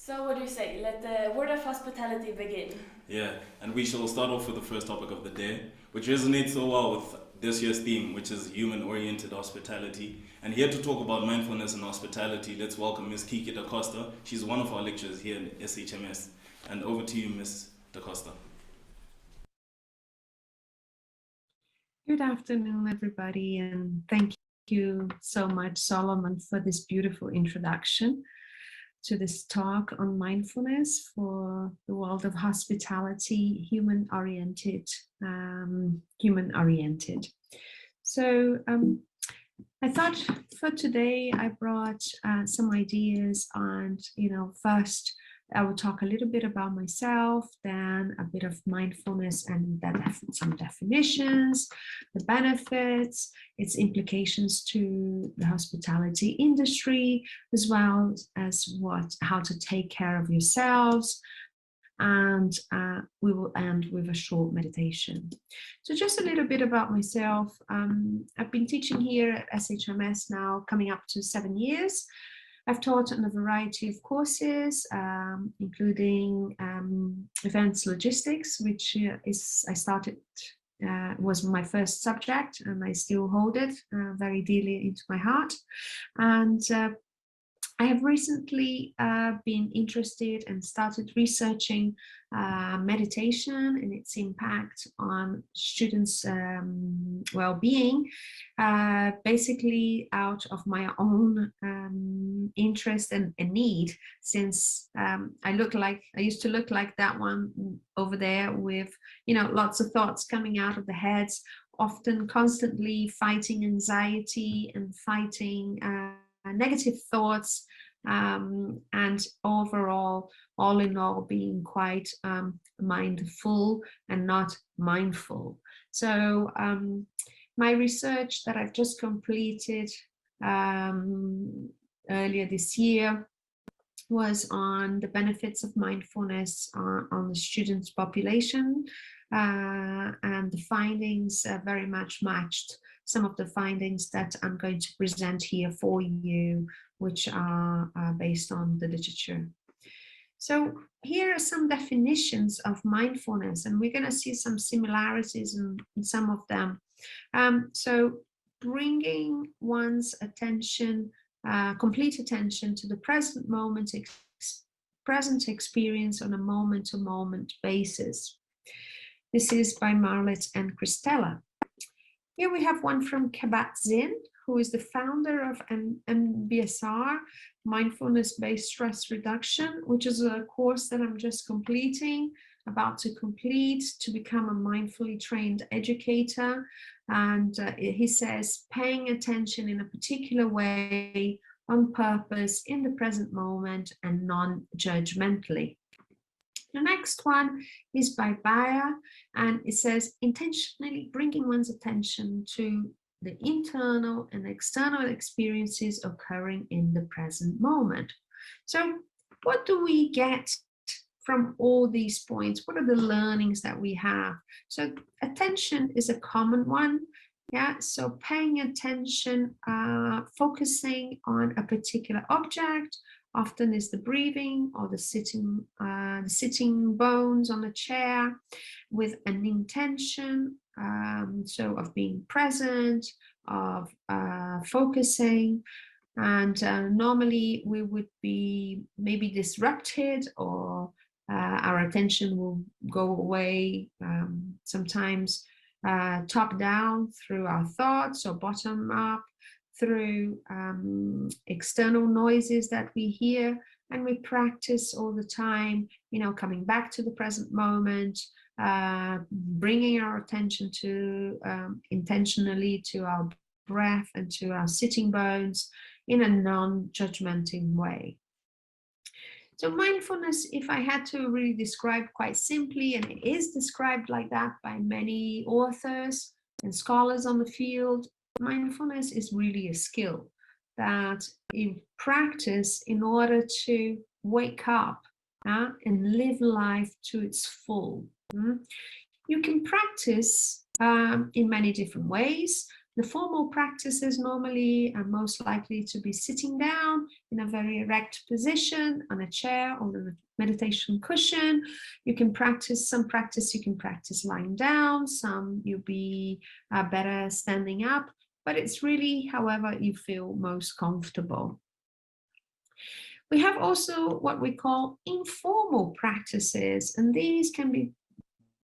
So what do you say? Let the word of hospitality begin. Yeah, and we shall start off with the first topic of the day, which resonates so well with this year's theme, which is human-oriented hospitality. And here to talk about mindfulness and hospitality, let's welcome Miss Kiki da Costa. She's one of our lecturers here in SHMS. And over to you, Miss da Costa. Good afternoon, everybody, and thank you so much, Solomon, for this beautiful introduction to this talk on mindfulness for the world of hospitality, human-oriented. So I thought for today I brought some ideas on, first I will talk a little bit about myself, then a bit of mindfulness and some definitions, the benefits, its implications to the hospitality industry, as well as how to take care of yourselves. And we will end with a short meditation. So just a little bit about myself. I've been teaching here at SHMS now coming up to 7 years. I've taught on a variety of courses, including events logistics, which was my first subject, and I still hold it very dearly into my heart. And I have recently been interested and started researching meditation and its impact on students' well-being, basically out of my own interest and need, since I used to look like that one over there with, lots of thoughts coming out of the heads, often constantly fighting anxiety and fighting negative thoughts, and overall, all in all, being quite mindful and not mindful. So my research that I've just completed earlier this year was on the benefits of mindfulness on the students' population, and the findings very much matched some of the findings that I'm going to present here for you, which are based on the literature. So here are some definitions of mindfulness, and we're going to see some similarities in some of them. So bringing one's attention, complete attention to the present moment, present experience on a moment-to-moment basis. This is by Marlet and Christella. Here we have one from Kabat-Zinn, who is the founder of MBSR, Mindfulness-Based Stress Reduction, which is a course that I'm just completing, about to complete, to become a mindfully trained educator. And he says, paying attention in a particular way, on purpose, in the present moment, and non-judgmentally. The next one is by Bayer, and it says intentionally bringing one's attention to the internal and external experiences occurring in the present moment. So what do we get from all these points? What are the learnings that we have? So attention is a common one. Yeah, so paying attention, focusing on a particular object, often is the breathing or the sitting bones on a chair with an intention, so of being present, of focusing. And normally we would be maybe disrupted, or our attention will go away, sometimes top down through our thoughts, or bottom up through external noises that we hear, and we practice all the time, coming back to the present moment, bringing our attention to intentionally to our breath and to our sitting bones in a non-judgmental way. So mindfulness, if I had to really describe quite simply, and it is described like that by many authors and scholars on the field, mindfulness is really a skill that you practice in order to wake up and live life to its full. You can practice in many different ways. The formal practices normally are most likely to be sitting down in a very erect position on a chair or on a meditation cushion. You can practice you can practice lying down, some you'll be better standing up, but it's really however you feel most comfortable. We have also what we call informal practices, and these can be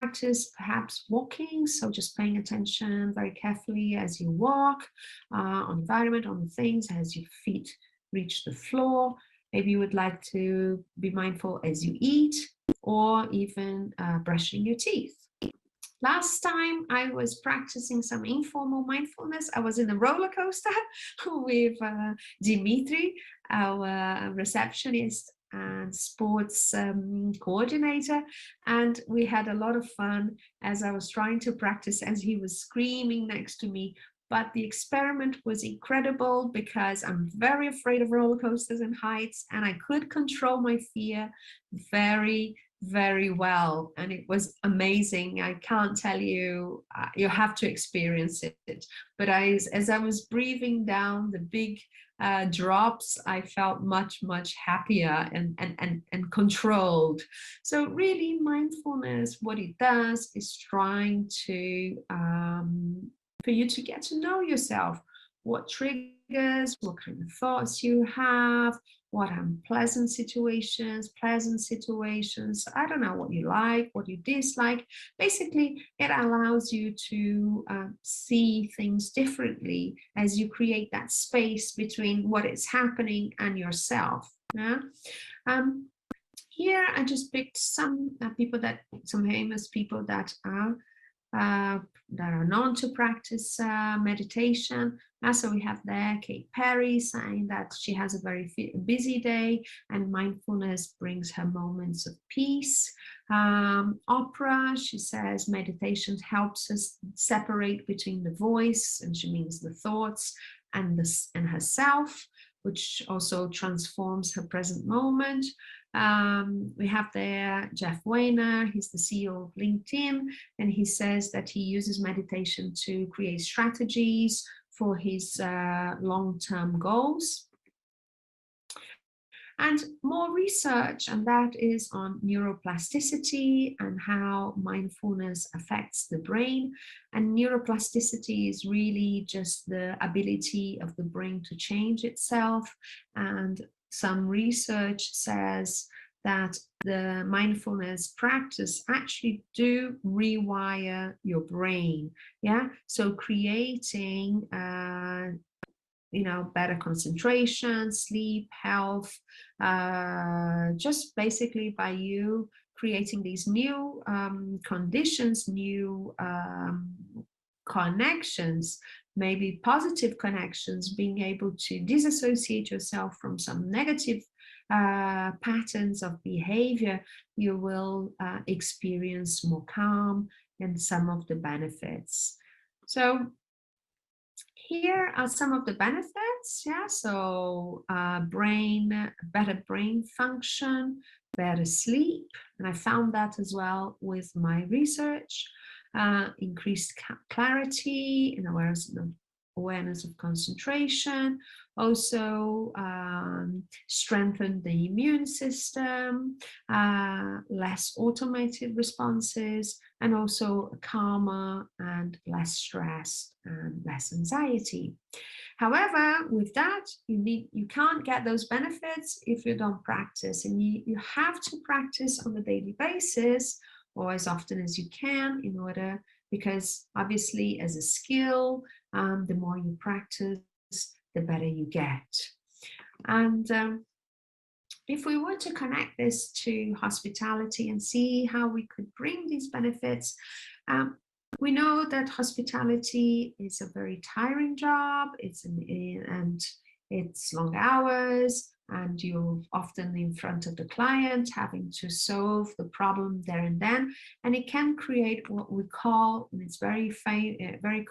practice perhaps walking, so just paying attention very carefully as you walk on the environment, on the things, as your feet reach the floor. Maybe you would like to be mindful as you eat, or even brushing your teeth. Last time I was practicing some informal mindfulness, I was in a roller coaster with Dimitri, our receptionist and sports coordinator, and we had a lot of fun as I was trying to practice as he was screaming next to me. But the experiment was incredible because I'm very afraid of roller coasters and heights, and I could control my fear very well, and it was amazing. I can't tell you, you have to experience it. But as I was breathing down the big drops, I felt much happier and controlled. So really, mindfulness, what it does is trying to for you to get to know yourself, what triggers, what kind of thoughts you have, what unpleasant situations, pleasant situations, I don't know, what you like, what you dislike. Basically, it allows you to see things differently as you create that space between what is happening and yourself. Yeah? Here I just picked some some famous people that are known to practice meditation. So we have there Kate Perry saying that she has a very busy day and mindfulness brings her moments of peace. Oprah, she says meditation helps us separate between the voice, and she means the thoughts, and herself, which also transforms her present moment. We have there Jeff Weiner, he's the CEO of LinkedIn, and he says that he uses meditation to create strategies for his long-term goals. And more research, and that is on neuroplasticity and how mindfulness affects the brain. And neuroplasticity is really just the ability of the brain to change itself. And some research says that the mindfulness practice actually do rewire your brain. Yeah, so creating better concentration, sleep, health, just basically by you creating these new conditions, new connections, maybe positive connections, being able to disassociate yourself from some negative patterns of behavior, you will experience more calm and some of the benefits. So here are some of the benefits. Yeah, so better brain function, better sleep, and I found that as well with my research. Increased clarity and awareness of concentration, also strengthen the immune system, less automated responses, and also calmer and less stress and less anxiety. However, with that, you can't get those benefits if you don't practice, and you have to practice on a daily basis or as often as you can because obviously as a skill, the more you practice, the better you get. And if we were to connect this to hospitality and see how we could bring these benefits, we know that hospitality is a very tiring job. It's long hours, and you're often in front of the client having to solve the problem there and then, and it can create what we call, and it's very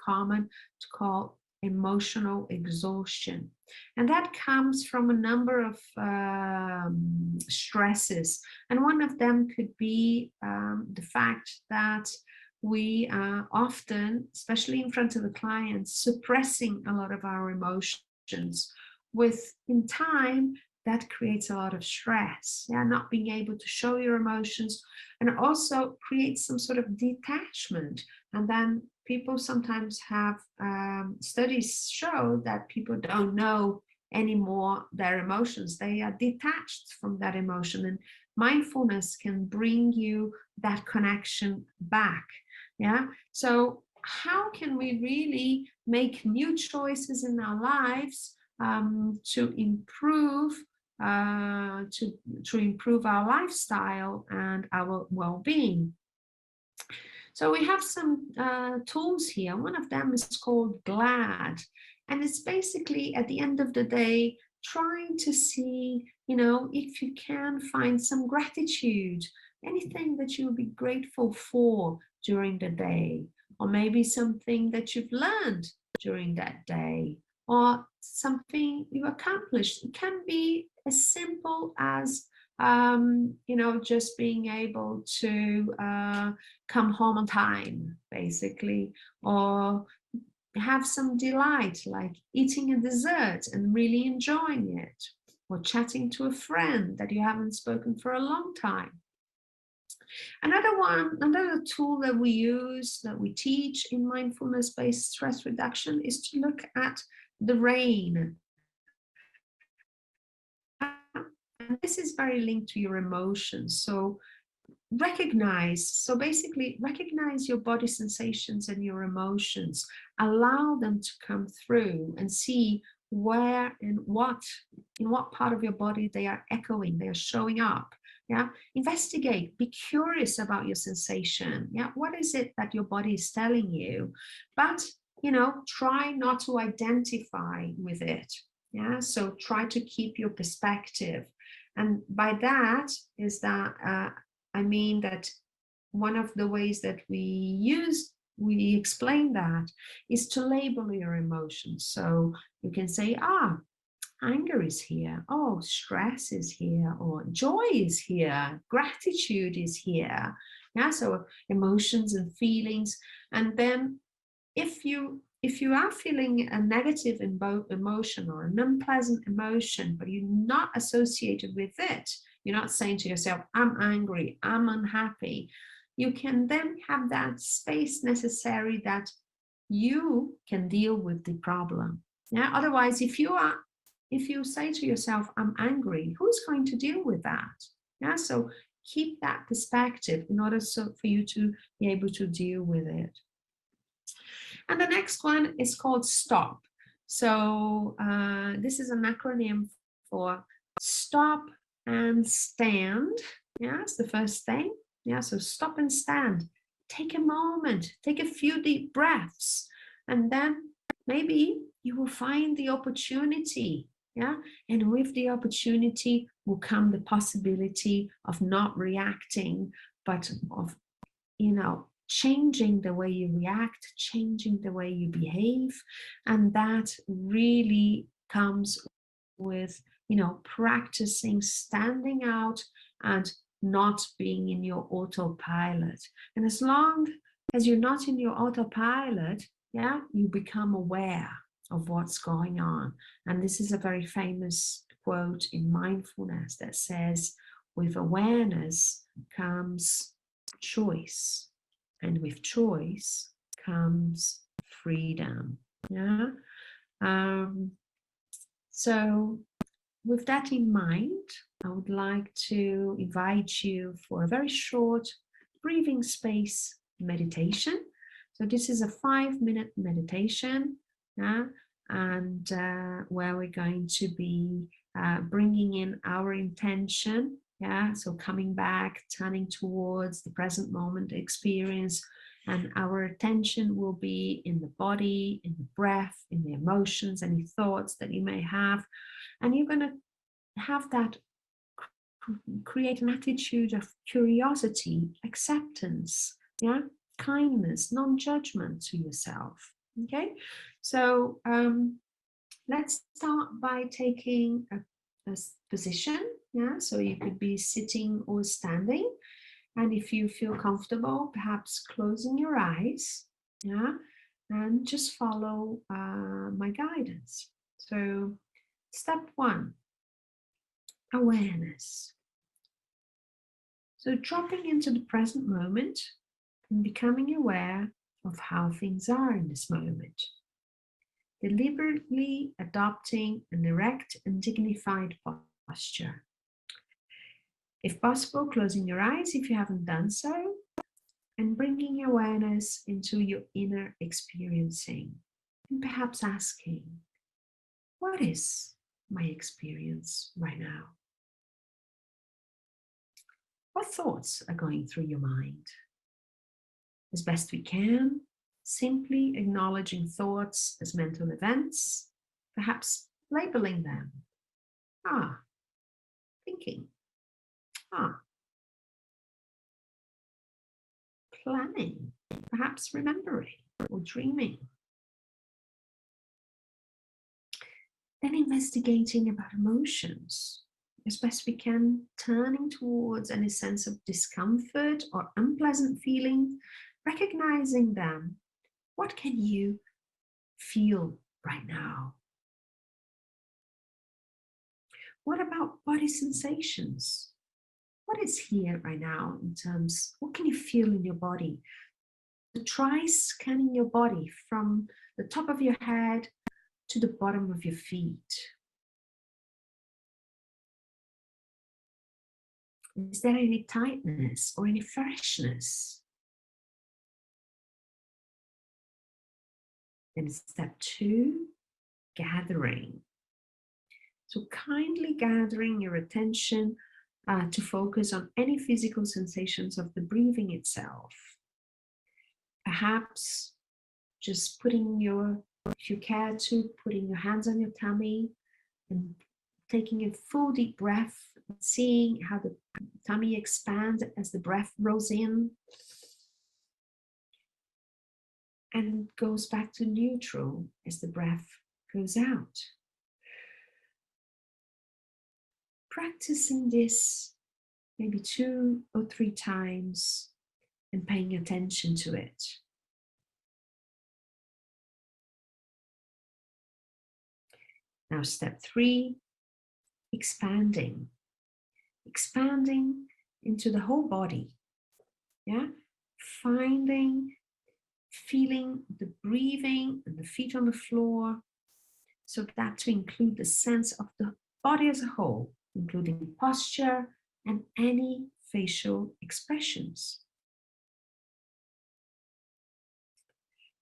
common to call, emotional exhaustion. And that comes from a number of stresses, and one of them could be the fact that we are often, especially in front of the clients, suppressing a lot of our emotions. With in time, that creates a lot of stress. Yeah, not being able to show your emotions, and also creates some sort of detachment. And then people sometimes have studies show that people don't know anymore their emotions. They are detached from that emotion, and mindfulness can bring you that connection back. Yeah, so how can we really make new choices in our lives to improve to improve our lifestyle and our well-being? So we have some tools here. One of them is called GLAD, and it's basically at the end of the day trying to see, if you can find some gratitude, anything that you'll be grateful for during the day, or maybe something that you've learned during that day, or something you accomplished. It can be as simple as just being able to come home on time, basically, or have some delight, like eating a dessert and really enjoying it, or chatting to a friend that you haven't spoken for a long time. Another tool that we use, that we teach in mindfulness-based stress reduction, is to look at the rain. And this is very linked to your emotions. So basically recognize your body sensations and your emotions, allow them to come through, and see where and in what part of your body they are echoing, they are showing up. Yeah, investigate, be curious about your sensation. Yeah, what is it that your body is telling you? But try not to identify with it. Yeah, so try to keep your perspective. And by that is that I mean that one of the ways that we explain that is to label your emotions. So you can say, anger is here, oh, stress is here, or joy is here, gratitude is here. Yeah, so emotions and feelings. And then if you are feeling a negative emotion or an unpleasant emotion, but you're not associated with it, you're not saying to yourself, I'm angry, I'm unhappy, you can then have that space necessary that you can deal with the problem. Yeah, otherwise, if you say to yourself, I'm angry, who's going to deal with that? Yeah, so keep that perspective in order for you to be able to deal with it. And the next one is called STOP. So this is an acronym for stop and stand. Yeah, it's the first thing. Yeah, so stop and stand. Take a moment, take a few deep breaths, and then maybe you will find the opportunity. Yeah, and with the opportunity will come the possibility of not reacting, but of changing the way you react, changing the way you behave. And that really comes with, practicing standing out and not being in your autopilot. And as long as you're not in your autopilot, yeah, you become aware of what's going on. And this is a very famous quote in mindfulness that says, with awareness comes choice, and with choice comes freedom. Yeah. So with that in mind, I would like to invite you for a very short breathing space meditation. So this is a 5-minute meditation, and where we're going to be bringing in our intention. Yeah, so coming back, turning towards the present moment experience, and our attention will be in the body, in the breath, in the emotions, any thoughts that you may have. And you're going to have that create an attitude of curiosity, acceptance, yeah, kindness, non-judgment to yourself. Okay, so let's start by taking a position. Yeah, so you could be sitting or standing, And if you feel comfortable, perhaps closing your eyes, yeah, and just follow my guidance. So step 1, awareness. So dropping into the present moment and becoming aware of how things are in this moment. Deliberately adopting an erect and dignified posture. If possible, closing your eyes if you haven't done so, and bringing awareness into your inner experiencing, and perhaps asking, what is my experience right now? What thoughts are going through your mind? As best we can, simply acknowledging thoughts as mental events, perhaps labeling them. Thinking. Planning, perhaps remembering or dreaming. Then investigating about emotions, as best we can, turning towards any sense of discomfort or unpleasant feeling, recognizing them. What can you feel right now? What about body sensations? What is here right now in terms, what can you feel in your body? So try scanning your body from the top of your head to the bottom of your feet. Is there any tightness or any freshness? Then step 2, gathering. So kindly gathering your attention to focus on any physical sensations of the breathing itself. Perhaps just putting if you care to, putting your hands on your tummy and taking a full deep breath, seeing how the tummy expands as the breath rolls in and goes back to neutral as the breath goes out. Practicing this maybe 2 or 3 times and paying attention to it. Now step 3, expanding. Expanding into the whole body. Yeah, feeling the breathing and the feet on the floor, so that to include the sense of the body as a whole, including posture and any facial expressions.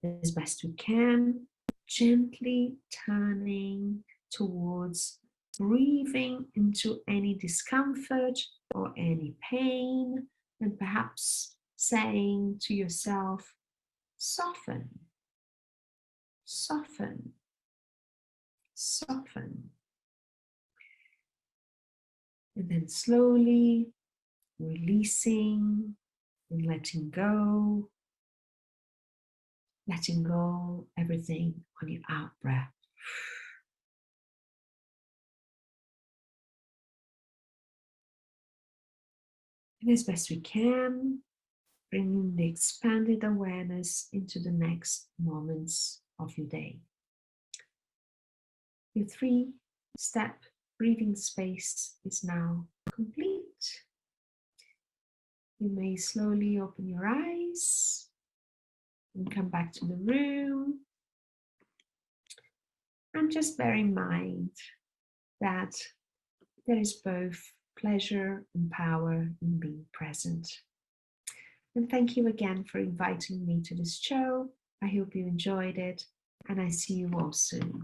As best we can, gently turning towards breathing into any discomfort or any pain, and perhaps saying to yourself, soften, soften, soften. And then slowly releasing and letting go everything on your out breath. And as best we can, bringing the expanded awareness into the next moments of your day. Your 3-step breathing space is now complete. You may slowly open your eyes and come back to the room. And just bear in mind that there is both pleasure and power in being present. And thank you again for inviting me to this show. I hope you enjoyed it, and I see you all soon.